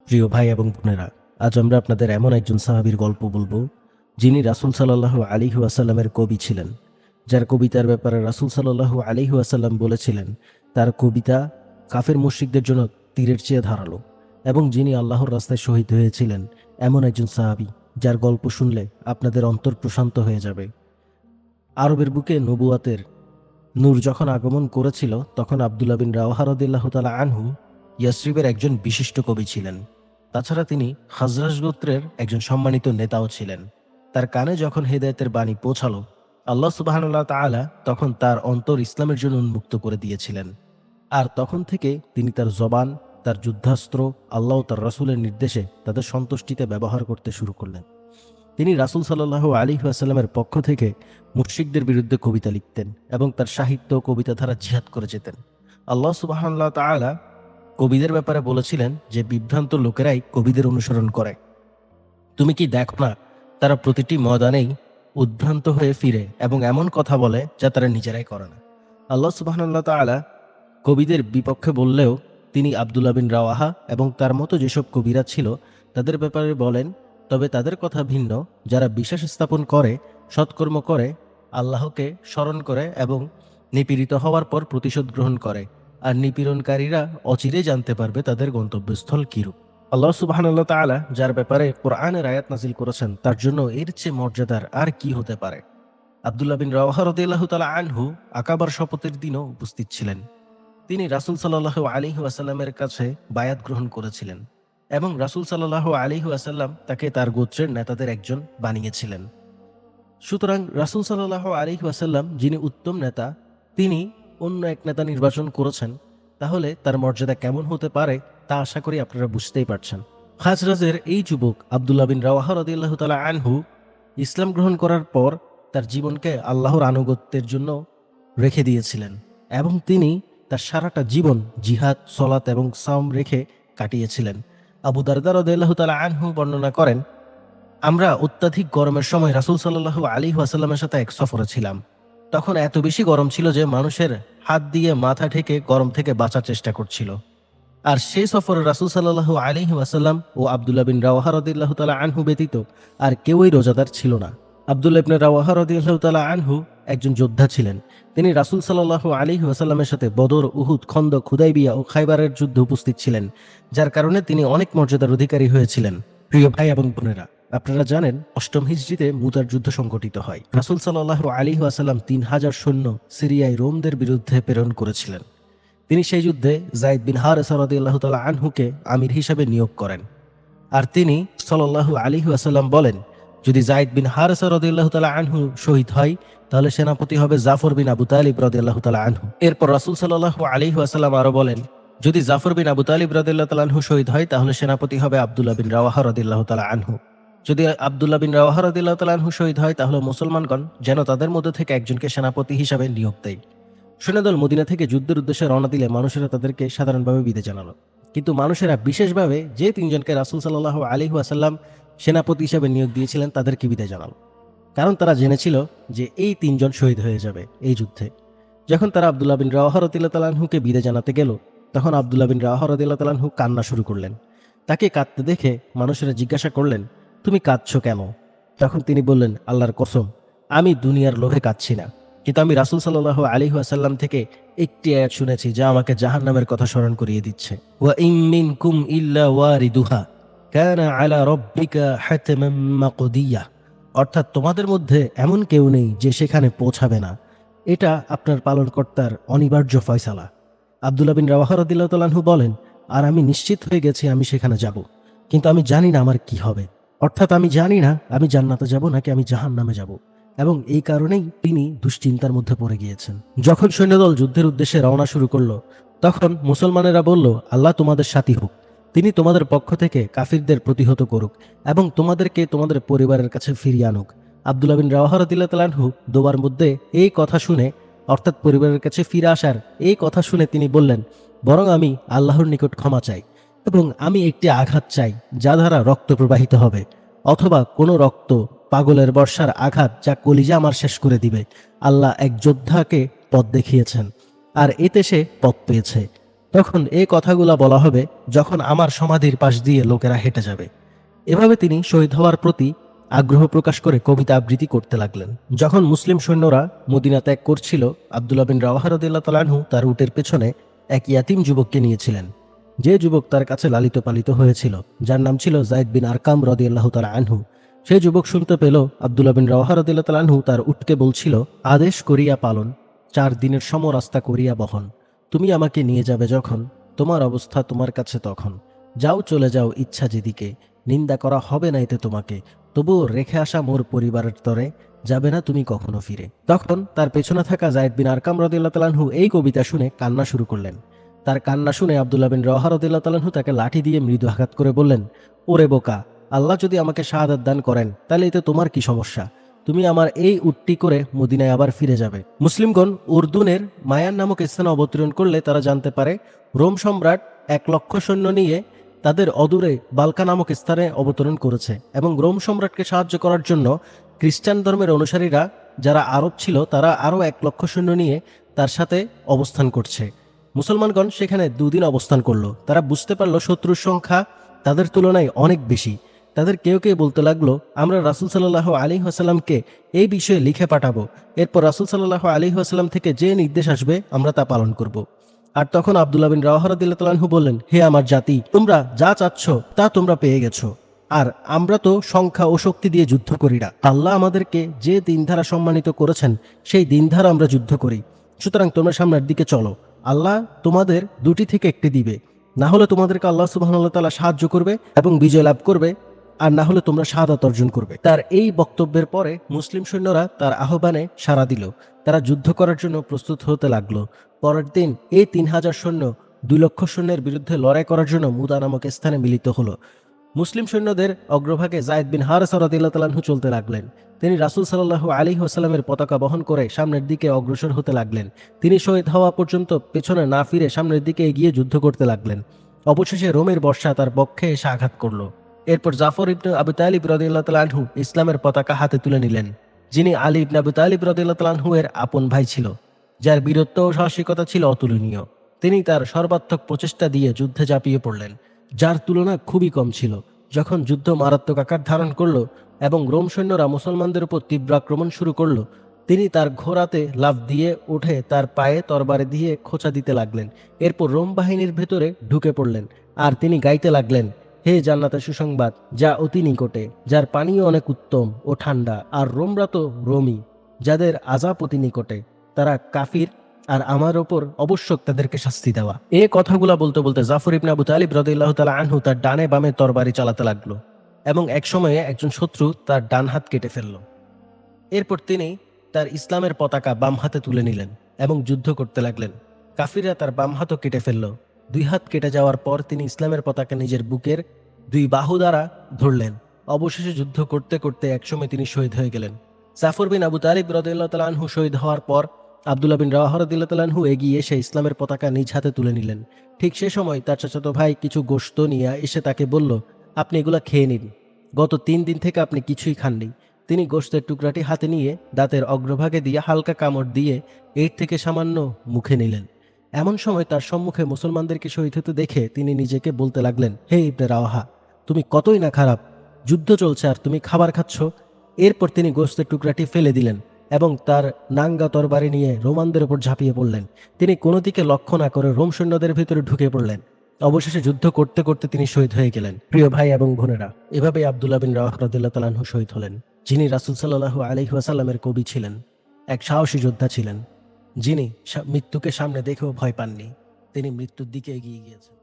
প্রিয় ভাই এবং বোনেরা, আজ আমরা আপনাদের এমন একজন সাহাবীর গল্প বলবো যিনি রাসূল সাল্লাল্লাহু আলাইহি ওয়াসাল্লামের কবি ছিলেন, যার কবিতার ব্যাপারে রাসূল সাল্লাল্লাহু আলাইহি ওয়াসাল্লাম বলেছিলেন তার কবিতা কাফের মুশরিকদের জন্য তীরের চেয়ে ধারালো, এবং যিনি আল্লাহর রাস্তায় শহীদ হয়েছিলেন এমন একজন সাহাবী যার গল্প শুনলে আপনাদের অন্তর প্রশান্ত হয়ে যাবে। আরবের বুকে নবুয়াতের নূর যখন আগমন করেছিল তখন আব্দুল্লাহ বিন রাওয়াহা রাদিয়াল্লাহু তাআলা আনহু ইয়াসরিবের একজন বিশিষ্ট কবি ছিলেন। তাছাড়া তিনি খাজরাজ গোত্রের একজন সম্মানিত নেতাও ছিলেন। তার কানে যখন হেদায়েতের বাণী পৌঁছালো, আল্লাহ সুবহানাহু ওয়া তাআলা তখন তার অন্তর ইসলামের জন্য উন্মুক্ত করে দিয়েছিলেন। আর তখন থেকে তিনি তার জবান, তার যুদ্ধাস্ত্র আল্লাহ ও তার রাসূলের নির্দেশে তাদের সন্তুষ্টিতে ব্যবহার করতে শুরু করলেন। তিনি রাসূল সাল্লাল্লাহু আলাইহি ওয়াসাল্লামের পক্ষ থেকে মুশরিকদের বিরুদ্ধে কবিতা লিখতেন এবং তার সাহিত্য ও কবিতা দ্বারা জিহাদ করে যেতেন। আল্লাহ সুবহানাহু ওয়া তাআলা কবিদের ব্যাপারে বলেছিলেন যে বিভ্রান্ত লোকেরাই কবিদের অনুসরণ করে। তুমি কি দেখো না, তারা প্রতিটি ময়দানেই উদ্ভ্রান্ত হয়ে ফিরে এবং এমন কথা বলে যা তারা নিজেরাই করে না। আল্লাহ সুবহানাহু ওয়া তাআলা কবিদের বিপক্ষে বললেও তিনি আব্দুল্লাহ বিন রাওয়াহা এবং তার মতো যেসব কবিরা ছিল তাদের ব্যাপারে বলেন, তবে তাদের কথা ভিন্ন, যারা বিশ্বাস স্থাপন করে, সৎকর্ম করে, আল্লাহকে স্মরণ করে এবং নিপীড়িত হওয়ার পর প্রতিশোধ গ্রহণ করে, আর নিপীড়নকারীরা অচিরেই জানতে পারবে তাদের গন্তব্যস্থল কিরূপ। আল্লাহ সুবহানাহু ওয়া তাআলা যার ব্যাপারে কোরআনের আয়াত নাজিল করেছেন তার জন্য এর চেয়ে মর্যাদার আর কি হতে পারে। আব্দুল্লাহ বিন রাওয়াহা রাদিয়াল্লাহু তাআলা আনহু আকাবার শপথের দিনও উপস্থিত ছিলেন। তিনি রাসূল সাল্লাল্লাহু আলাইহি ওয়াসাল্লামের কাছে বায়াত গ্রহণ করেছিলেন এবং রাসূল সাল্লাল্লাহু আলাইহি ওয়াসাল্লাম তাকে তার গোত্রের নেতাদের একজন বানিয়েছিলেন। সুতরাং রাসূল সাল্লাল্লাহু আলাইহি ওয়াসাল্লাম যিনি উত্তম নেতা, তিনি অন্য এক নেতা নির্বাচন করেছেন, তাহলে তার মর্যাদা কেমন হতে পারে তা আশা করি আপনারা বুঝতেই পারছেন। খাজরাজের এই যুবক আব্দুল্লাহ বিন রাওয়াহা রাদিয়াল্লাহু তাআলা আনহু ইসলাম গ্রহণ করার পর তার জীবনকে আল্লাহর আনুগত্যের জন্য রেখে দিয়েছিলেন এবং তিনি তার সারাটা জীবন জিহাদ, সলাত এবং সাওম রেখে কাটিয়েছিলেন। আবু দারদা রাদিয়াল্লাহু তাআলা আনহু বর্ণনা করেন, আমরা অত্যাধিক গরমের সময় রাসূল সাল্লাল্লাহু আলাইহি ওয়াসাল্লামের সাথে এক সফরে ছিলাম। তখন এত বেশি গরম ছিল যে মানুষের হাত দিয়ে মাথা ঢেকে গরম থেকে বাঁচার চেষ্টা করছিল। আর সেই সফরে রাসূল সাল্লাল্লাহু আলাইহি ওয়াসাল্লাম ও আব্দুল্লাহ বিন রাওয়াহা রাদিয়াল্লাহু তাআলা আনহু ব্যতীত আর কেউই রোজাদার ছিল না। আব্দুল্লাহ ইবনে রাওয়াহা রাদিয়াল্লাহু তাআলা আনহু একজন যোদ্ধা ছিলেন। তিনি রাসূল সাল্লাল্লাহু আলাইহি ওয়াসাল্লামের সাথে বদর, উহুদ, খন্দক, হুদাইবিয়া ও খায়বারের যুদ্ধে উপস্থিত ছিলেন, যার কারণে তিনি অনেক মর্যাদার অধিকারী হয়েছিলেন। প্রিয় ভাই এবং বোনেরা, আপনারা জানেন অষ্টম হিজরিতে মুতার যুদ্ধ সংঘটিত হয়। রাসূল সাল্লাল্লাহু আলাইহি ওয়াসাল্লাম ৩০০০ সৈন্য সিরিয়ায় রোমদের বিরুদ্ধে প্রেরণ করেছিলেন। তিনি সেই যুদ্ধে যায়েদ বিন হারেসা রাদিয়াল্লাহু তাআলা আনহুকে আমির হিসাবে নিয়োগ করেন। আর তিনি সাল্লাল্লাহু আলাইহি ওয়াসাল্লাম বলেন, যদি যায়েদ বিন হারেসা রাদিয়াল্লাহু তাআলা আনহু শহীদ হয় তাহলে সেনাপতি হবে জাফর বিন আবু তালিব রাদিয়াল্লাহু তাআলা আনহু। এরপর রাসূল সাল্লাল্লাহু আলাইহি ওয়াসাল্লাম আরো বলেন, যদি জাফর বিন আবু তালিব রাদিয়াল্লাহু তাআলা আনহু শহীদ হয় তাহলে সেনাপতি হবে আব্দুল্লাহ বিন রাওয়াহা রাদিয়াল্লাহু তাআলা আনহু। যদি আব্দুল্লাহ বিন রাওয়াহা রাদিয়াল্লাহু তাআলা আনহু শহীদ হয় তাহলে মুসলমানগণ যেন তাদের মধ্যে থেকে একজনকে সেনাপতি হিসাবে নিয়োগ দেয়। সৈন্যদল মদিনা থেকে যুদ্ধের উদ্দেশ্যে রওনা দিলে মানুষেরা তাদেরকে সাধারণভাবে বিদায় জানালো, কিন্তু মানুষেরা বিশেষভাবে যে তিনজনকে রাসূল সাল্লাল্লাহু আলাইহি ওয়াসাল্লাম সেনাপতি হিসাবে নিয়োগ দিয়েছিলেন তাদেরকে বিদায় জানালো, কারণ তারা জেনেছিল যে এই তিনজন শহীদ হয়ে যাবে এই যুদ্ধে। যখন তারা আব্দুল্লাহ বিন রাওয়াহা রাদিয়াল্লাহু তাআলা আনহুকে বিদায় জানাতে গেল, তখন আব্দুল্লাহ বিন রাওয়াহা রাদিয়াল্লাহু তাআলা আনহু কান্না শুরু করলেন। তাকে কাঁদতে দেখে মানুষেরা জিজ্ঞাসা করলেন, তুমি কাঁদছো কেন? তখন তিনি বললেন, আল্লাহর কসম, আমি দুনিয়ার লোভে কাঁদছি না, কিন্তু আমি রাসূল সাল্লাল্লাহু আলাইহি ওয়াসাল্লাম থেকে একটি আয়াত শুনেছি যা আমাকে জাহান্নামের কথা স্মরণ করিয়ে দিচ্ছে। ওয়া ইম মিনকুম ইল্লা ওয়ারিদুহা কানা আলা রাব্বিকা হাতমান মাকদিয়া। অর্থাৎ তোমাদের মধ্যে এমন কেউ নেই যে সেখানে পৌঁছাবে না, এটা আপনার পালনকর্তার অনিবার্য ফয়সালা। আব্দুল্লাহ বিন রাওয়াহা রাদিয়াল্লাহু তাআলা আনহু বলেন, আর আমি নিশ্চিত হয়ে গেছি আমি সেখানে যাব, কিন্তু আমি জানি না আমার কি হবে। অর্থাৎ আমি জানি না আমি জান্নাতে যাব নাকি আমি জাহান্নামে যাব, এবং এই কারণেই তিনি দুশ্চিন্তার মধ্যে পড়ে গিয়েছেন। যখন সৈন্যদল যুদ্ধের উদ্দেশ্যে রওনা শুরু করলো, তখন মুসলমানেরা বলল, আল্লাহ তোমাদের সাথী হোক, তিনি তোমাদের পক্ষ থেকে কাফিরদের প্রতিহত করুক এবং তোমাদেরকে তোমাদের পরিবারের কাছে ফিরিয়ে আনুক। আব্দুল্লাহ বিন রাওয়াহা রাদিয়াল্লাহু তাআলা আনহু দোবার মধ্যে এই কথা শুনে, অর্থাৎ পরিবারের কাছে ফিরে আসার এই কথা শুনে তিনি বললেন, বরং আমি আল্লাহর নিকট ক্ষমা চাই এবং আমি একটি আঘাত চাই যা দ্বারা রক্ত প্রবাহিত হবে, অথবা কোনো রক্ত পাগলের বর্ষার আঘাত যা কলিজা আমার শেষ করে দিবে। আল্লাহ এক যোদ্ধাকে পথ দেখিয়েছেন আর এতে সে পথ পেয়েছে। তখন এই কথাগুলা বলা হবে যখন আমার সমাধির পাশ দিয়ে লোকেরা হেঁটে যাবে। এভাবে তিনি শহীদ হওয়ার প্রতি আগ্রহ প্রকাশ করে কবিতা আবৃত্তি করতে লাগলেন। যখন মুসলিম সৈন্যরা মদিনা ত্যাগ করছিল, আব্দুল্লাহ বিন রাওয়াহা রাদিয়াল্লাহু তাআলা আনহু তার উটের পেছনে এক ইয়াতিম যুবককে নিয়েছিলেন, যে যুবক তার কাছে লালিত পালিত হয়েছিল, যার নাম ছিল যায়েদ বিন আরকাম রাদিয়াল্লাহু তাআলা আনহু। সেই যুবক শুনতে পেল আব্দুল্লাহ বিন রাওয়াহা রাদিয়াল্লাহু তাআলা আনহু তার উটকে বলছিল, আদেশ করিয়া পালন, 4 দিনের সমরাস্তা করিয়া বহন। তুমি আমাকে নিয়ে যাবে যখন, তোমার অবস্থা তোমার কাছে তখন। যাও, চলে যাও ইচ্ছা যেদিকে, নিন্দা করা হবে না এতে তোমাকে। তবুও রেখে আসা মোর পরিবারের তরে, যাবে না তুমি কখনো ফিরে। তখন তার পেছনে থাকা যায়েদ বিন আরকাম রাদিয়াল্লাহু তাআলা আনহু এই কবিতা শুনে কান্না শুরু করলেন। তার কান্না শুনে আব্দুল্লাহ বিন রাওয়াহা রাদিয়াল্লাহু তাআলা আনহু তাকে লাঠি দিয়ে মৃদু আঘাত করে বললেন, ওরে বোকা, আল্লাহ যদি আমাকে শাহাদাত দান করেন তাহলে এতে তোমার কি সমস্যা? তুমি আমার এই উটটি করে মদিনায় আবার ফিরে যাবে। মুসলিমগণ উর্দুনের মায়ান নামক স্থানে অবতরণ করলে তারা জানতে পারে রোম সম্রাট 1,00,000 সৈন্য নিয়ে তাদের অদূরে বালকা নামক স্থানে অবতরণ করেছে এবং রোম সম্রাটকে সাহায্য করার জন্য খ্রিস্টান ধর্মের অনুসারীরা যারা আরব ছিল তারা আরও 1,00,000 সৈন্য নিয়ে তার সাথে অবস্থান করছে। মুসলমানগণ সেখানে 2 দিন অবস্থান করলো। তারা বুঝতে পারল শত্রুর সংখ্যা তাদের তুলনায় অনেক বেশি। তাদের কেউ কেউ বলতে লাগলো, আমরা রাসূল সাল্লাল্লাহু আলাইহি ওয়াসাল্লামকে এই বিষয়ে লিখে পাঠাবো, এরপর রাসূল সাল্লাল্লাহু আলাইহি ওয়াসাল্লাম থেকে যে নির্দেশ আসবে আমরা তা পালন করব। আর তখন আব্দুল্লাহ বিন রাওয়াহা রাদিয়াল্লাহু তাআলা আনহু বললেন, হে আমার জাতি, তোমরা যা চাচ্ছ তা তোমরা পেয়ে গেছো, আর আমরা তো সংখ্যা ও শক্তি দিয়ে যুদ্ধ করি না। আল্লাহ আমাদেরকে যে দিনধারা সম্মানিত করেছেন সেই দিনধারা আমরা যুদ্ধ করি। সুতরাং তোমরা সামনের দিকে চলো, আল্লাহ তোমাদের দুটি থেকে একটি দিবে। না হলে তোমাদেরকে আল্লাহ সুবহানাহু ওয়া তাআলা সাহায্য করবে এবং বিজয় লাভ করবে, আর না হলে তোমরা শাহাদাত অর্জন করবে। তার এই বক্তব্যের পরে মুসলিম সৈন্যরা তার আহ্বানে সাড়া দিল। তারা যুদ্ধ করার জন্য প্রস্তুত হতে লাগলো। পরের দিন এই 3,000 সৈন্য 2,00,000 সৈন্যের বিরুদ্ধে লড়াই করার জন্য মুদা নামক স্থানে মিলিত হলো। মুসলিম সৈন্যদের অগ্রভাগে যায়েদ বিন হারেসা রাদিয়াল্লাহু তাআলা আনহু চলতে লাগলেন। তিনি রাসূল সাল্লাল্লাহু আলাইহি ওয়াসাল্লামের পতাকা বহন করে সামনের দিকে অগ্রসর হতে লাগলেন। তিনি শহীদ হওয়া পর্যন্ত পেছনে না ফিরে সামনের দিকে এগিয়ে যুদ্ধ করতে লাগলেন। অবশেষে রোমের বর্ষা তার বক্ষে এসে আঘাত করল। এরপর জাফর ইবনে আবু তালিব রাদিয়াল্লাহু তাআলা আনহু ইসলামের পতাকা হাতে তুলে নিলেন, যিনি আলী ইবনে আবু তালিব রাদিয়াল্লাহু তাআলা আনহু এর আপন ভাই ছিল, যার বীরত্ব ও সাহসিকতা ছিল অতুলনীয়। তিনি তার সর্বাত্মক প্রচেষ্টা দিয়ে যুদ্ধে ঝাঁপিয়ে পড়লেন, যার তুলনা খুবই কম ছিল। যখন যুদ্ধ মারাত্মক আকার ধারণ করল এবং রোম সৈন্যরা মুসলমানদের উপর তীব্র আক্রমণ শুরু করল, তিনি তার ঘোড়াতে লাফ দিয়ে উঠে তার পায়ে তরবারি দিয়ে খোঁচা দিতে লাগলেন। এরপর রোম বাহিনীর ভেতরে ঢুকে পড়লেন আর তিনি গাইতে লাগলেন, হে জান্নাতের সুসংবাদ, যা অতি নিকটে, যার পানীয় অনেক উত্তম ও ঠান্ডা, আর রোমরা তো রোমই, যাদের আযাব অতি নিকটে, তারা কাফির, আর আমার ওপর অবশ্যক তাদেরকে শাস্তি দেওয়া। এই কথাগুলা বলতে বলতে জাফর ইবনে আবু তালিব রাদিয়াল্লাহু তাআলা আনহু তার ডানে বামে তরবারি চালাতে লাগলো এবং এক সময়ে একজন শত্রু তার ডান হাত কেটে ফেলল। এরপর তিনি তার ইসলামের পতাকা বাম হাতে তুলে নিলেন এবং যুদ্ধ করতে লাগলেন। কাফিররা তার বাম হাতও কেটে ফেলল। 2 হাত কেটে যাওয়ার পর তিনি ইসলামের পতাকা নিজের বুকের 2 বাহু দ্বারা ধরলেন। অবশেষে যুদ্ধ করতে করতে একসময় তিনি শহীদ হয়ে গেলেন। জাফর বিন আবু তালিব রাদিয়াল্লাহু তাআলা আনহু শহীদ হওয়ার পর আব্দুল্লাহ বিন রাওয়াহা রাদিয়াল্লাহু তাআলা আনহু এগিয়ে এসে ইসলামের পতাকা নিজ হাতে তুলে নিলেন। ঠিক সে সময় তার চাচাতো ভাই কিছু গোশত নিয়ে এসে তাকে বলল, আপনি এগুলা খেয়ে নিন, গত 3 দিন থেকে আপনি কিছুই খাননি। তিনি গোশতের টুকরাটি হাতে নিয়ে দাঁতের অগ্রভাগে দিয়ে হালকা কামড় দিয়ে এর থেকে সামান্য মুখে নিলেন। এমন সময় তার সম্মুখে মুসলমানদেরকে শহীদ হতে দেখে তিনি নিজেকে বলতে লাগলেন, হে ইবনে রাওয়াহা, তুমি কতই না খারাপ, যুদ্ধ চলছে আর তুমি খাবার খাচ্ছ। এরপর তিনি গোশতের টুকরাটি ফেলে দিলেন এবং তার নাঙ্গা তরবারি নিয়ে রোমানদের উপর ঝাঁপিয়ে পড়লেন। তিনি কোনো দিকে লক্ষ্য না করে রোম সৈন্যদের ভিতরে ঢুকে পড়লেন। অবশেষে যুদ্ধ করতে করতে তিনি শহীদ হয়ে গেলেন। প্রিয় ভাই এবং বোনেরা, এভাবেই আব্দুল্লাহ বিন রাওয়াহা রাদিয়াল্লাহু তাআলা আনহু শহীদ হলেন, যিনি রাসূল সাল্লাল্লাহু আলাইহি ওয়াসাল্লামের কবি ছিলেন, এক সাহসী যোদ্ধা ছিলেন, যিনি মৃত্যুকে সামনে দেখেও ভয় পাননি। তিনি মৃত্যুর দিকে এগিয়ে গিয়েছেন।